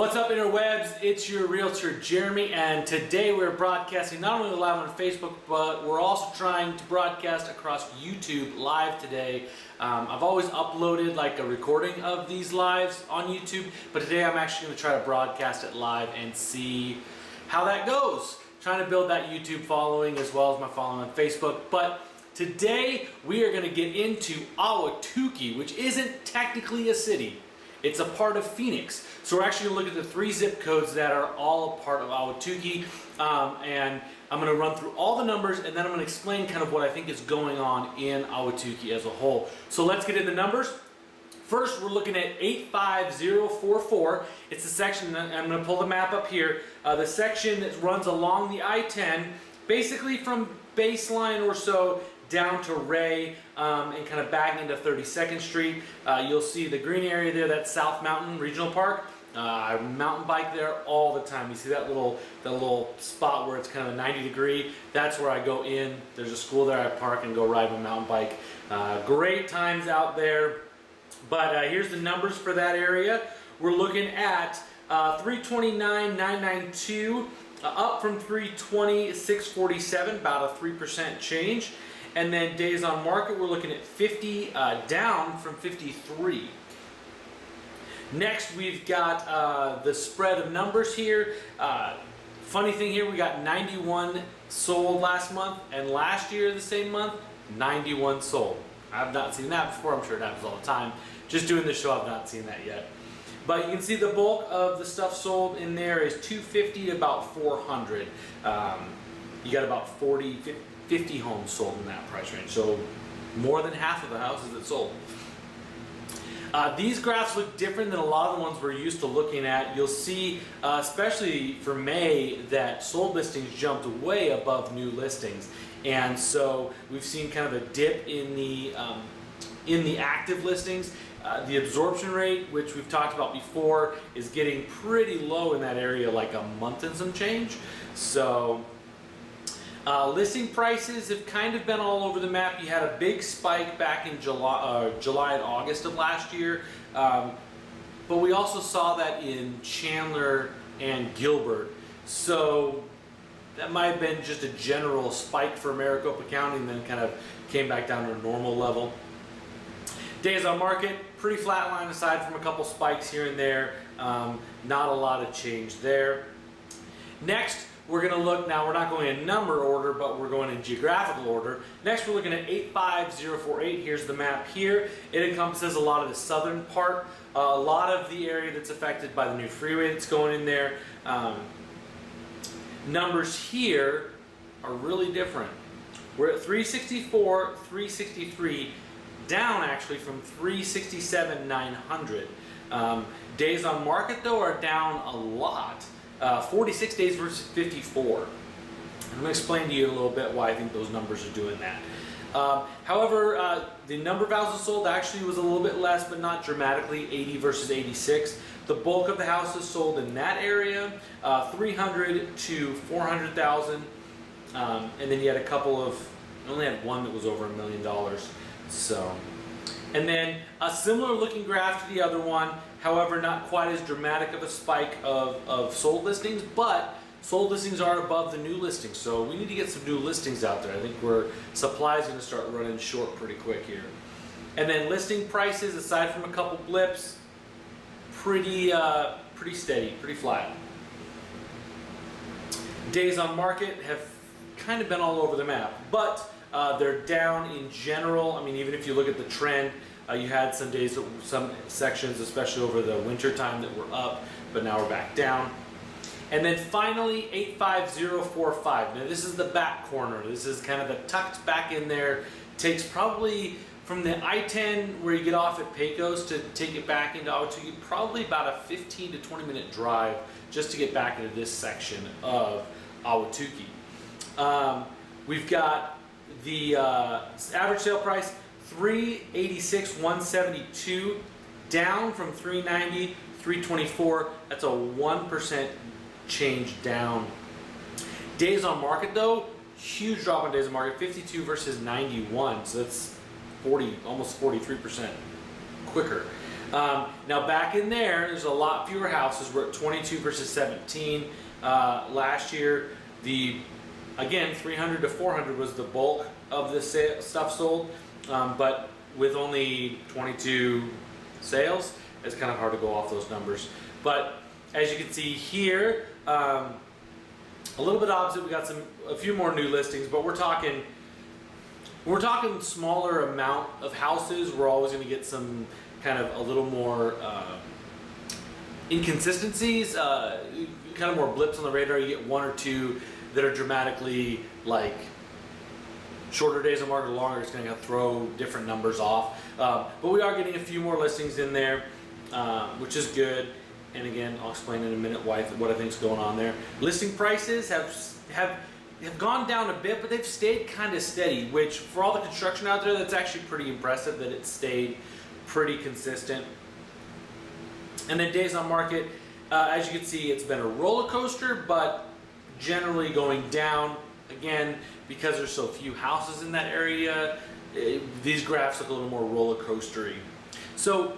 What's up, interwebs? It's your realtor Jeremy, and today we're broadcasting not only live on Facebook, but we're also trying to broadcast across YouTube live today. I've always uploaded like a recording of these lives on YouTube, but today I'm actually going to try to broadcast it live and see how that goes. Trying to build that YouTube following as well as my following on Facebook. But today we are going to get into Ahwatukee, which isn't technically a city. It's a part of Phoenix. So we're actually going to look at the 3 zip codes that are all a part of Ahwatukee. And I'm going to run through all the numbers, and then I'm going to explain kind of what I think is going on in Ahwatukee as a whole. So let's get into numbers. First, we're looking at 85044. It's the section, I'm going to pull the map up here. The section that runs along the I-10, basically from Baseline or so down to Ray and kind of back into 32nd Street. You'll see the green area there, that's South Mountain Regional Park. I mountain bike there all the time. You see that little spot where it's kind of a 90-degree? That's where I go in. There's a school there. I park and go ride my mountain bike. Great times out there. But here's the numbers for that area. We're looking at 329,992, up from 320,647, about a 3% change. And then days on market, we're looking at 50, down from 53. Next, we've got the spread of numbers here. Funny thing here, we got 91 sold last month, and last year, the same month, 91 sold. I've not seen that before. I'm sure it happens all the time. Just doing this show, I've not seen that yet. But you can see the bulk of the stuff sold in there is 250 to about 400. You got about 50 homes sold in that price range, so more than half of the houses that sold. These graphs look different than a lot of the ones we're used to looking at. You'll see, especially for May, that sold listings jumped way above new listings, and so we've seen kind of a dip in the active listings. The absorption rate, which we've talked about before, is getting pretty low in that area, like a month and some change. So listing prices have kind of been all over the map. You had a big spike back in July and August of last year, but we also saw that in Chandler and Gilbert. So that might have been just a general spike for Maricopa County and then kind of came back down to a normal level. Days on market, pretty flat line aside from a couple spikes here and there. Not a lot of change there. Next, we're going to look, now we're not going in number order, but we're going in geographical order. Next, we're looking at 85048. Here's the map here. It encompasses a lot of the southern part, a lot of the area that's affected by the new freeway that's going in there. Numbers here are really different. We're at 364, 363, down actually from 367,900. Days on market though are down a lot. 46 days versus 54. I'm going to explain to you a little bit why I think those numbers are doing that. However, the number of houses sold actually was a little bit less, but not dramatically, 80 versus 86. The bulk of the houses sold in that area, 300 to 400,000, and then you had a couple of, you only had one that was over $1 million. So, and then a similar looking graph to the other one, however not quite as dramatic of a spike of sold listings, but sold listings are above the new listings, so we need to get some new listings out there. I think supply is going to start running short pretty quick here. And then listing prices, aside from a couple blips, pretty steady, pretty flat. Days on market have kind of been all over the map, but they're down in general. I mean, even if you look at the trend, you had some days, some sections, especially over the winter time, that were up, but now we're back down. And then finally, 85045. Now this is the back corner. This is kind of the tucked back in there. Takes probably from the I-10 where you get off at Poehls to take it back into Ahwatukee, probably about a 15 to 20 minute drive just to get back into this section of Ahwatukee. We've got the average sale price, $386,172, down from $390,324. That's a 1% change down. Days on market though, huge drop on days on market, 52 versus 91. So that's almost 43% quicker. Now back in there's a lot fewer houses. We're at 22 versus 17 last year. Again, 300 to 400 was the bulk of the stuff sold, but with only 22 sales, it's kind of hard to go off those numbers. But as you can see here, a little bit opposite. We got a few more new listings, but we're talking smaller amount of houses. We're always going to get some kind of a little more inconsistencies, kind of more blips on the radar. You get one or two that are dramatically like shorter days on market or longer. It's going to throw different numbers off. But we are getting a few more listings in there, which is good. And again, I'll explain in a minute what I think is going on there. Listing prices have gone down a bit, but they've stayed kind of steady, which for all the construction out there, that's actually pretty impressive that it stayed pretty consistent. And then days on market, as you can see, it's been a roller coaster, but generally going down. Again, because there's so few houses in that area, these graphs look a little more roller coastery. So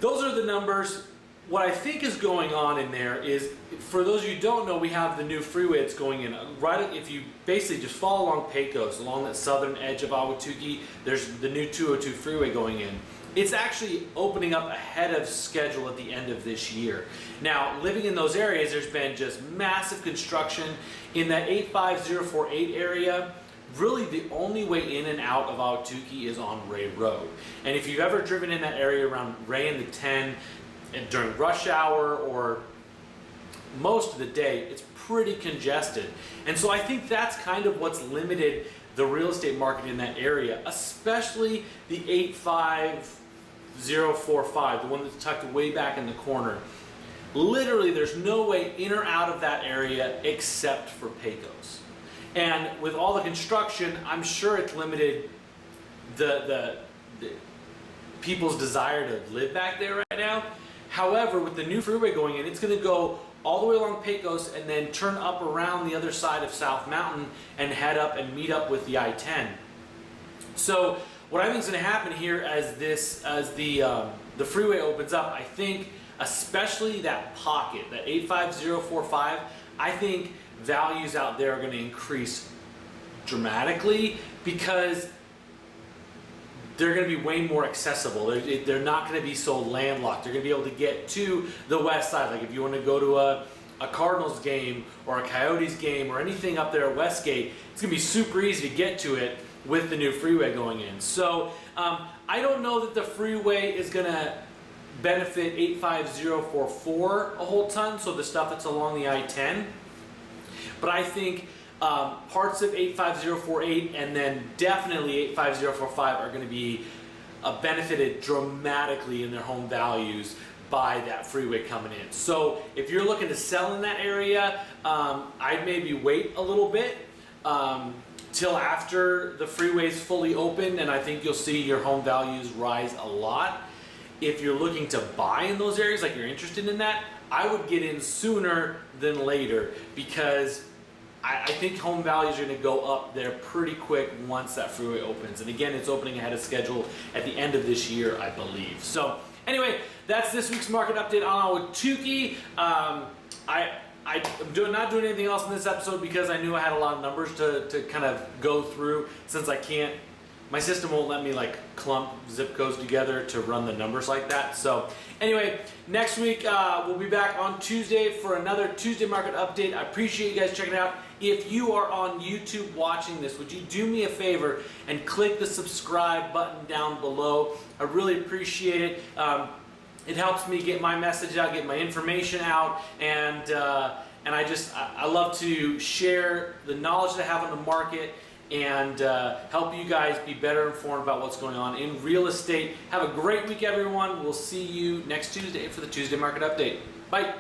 those are the numbers. What I think is going on in there is, for those of you who don't know, we have the new freeway that's going in. Right, if you basically just follow along Poehls, along that southern edge of Ahwatukee, there's the new 202 freeway going in. It's actually opening up ahead of schedule at the end of this year. Now, living in those areas, there's been just massive construction. In that 85048 area, really the only way in and out of Ahwatukee is on Ray Road. And if you've ever driven in that area around Ray and the 10 and during rush hour or most of the day, it's pretty congested. And so I think that's kind of what's limited the real estate market in that area, especially the 85045, the one that's tucked way back in the corner. Literally, there's no way in or out of that area except for Poehls. And with all the construction, I'm sure it's limited the people's desire to live back there right now. However, with the new freeway going in, it's going to go all the way along Poehls and then turn up around the other side of South Mountain and head up and meet up with the I-10. So what I think is going to happen here as the freeway opens up, I think especially that pocket, that 85045, I think values out there are going to increase dramatically because they're going to be way more accessible. They're not going to be so landlocked. They're going to be able to get to the west side. Like if you want to go to a Cardinals game or a Coyotes game or anything up there at Westgate, it's going to be super easy to get to it with the new freeway going in. So I don't know that the freeway is going to benefit 85044 a whole ton, so the stuff that's along the I-10. But I think parts of 85048 and then definitely 85045 are going to be benefited dramatically in their home values by that freeway coming in. So if you're looking to sell in that area, I'd maybe wait a little bit till after the freeway is fully open, and I think you'll see your home values rise a lot. If you're looking to buy in those areas, like you're interested in that, I would get in sooner than later because I think home values are going to go up there pretty quick once that freeway opens. And again, it's opening ahead of schedule at the end of this year, I believe. So anyway, that's this week's market update on Ahwatukee. I'm not doing anything else in this episode because I knew I had a lot of numbers to kind of go through, since I can't, my system won't let me like clump zip codes together to run the numbers like that. So anyway, next week we'll be back on Tuesday for another Tuesday market update. I appreciate you guys checking it out. If you are on YouTube watching this, would you do me a favor and click the subscribe button down below? I really appreciate it. It helps me get my message out, get my information out, and I love to share the knowledge that I have on the market and help you guys be better informed about what's going on in real estate. Have a great week, everyone. We'll see you next Tuesday for the Tuesday Market Update. Bye.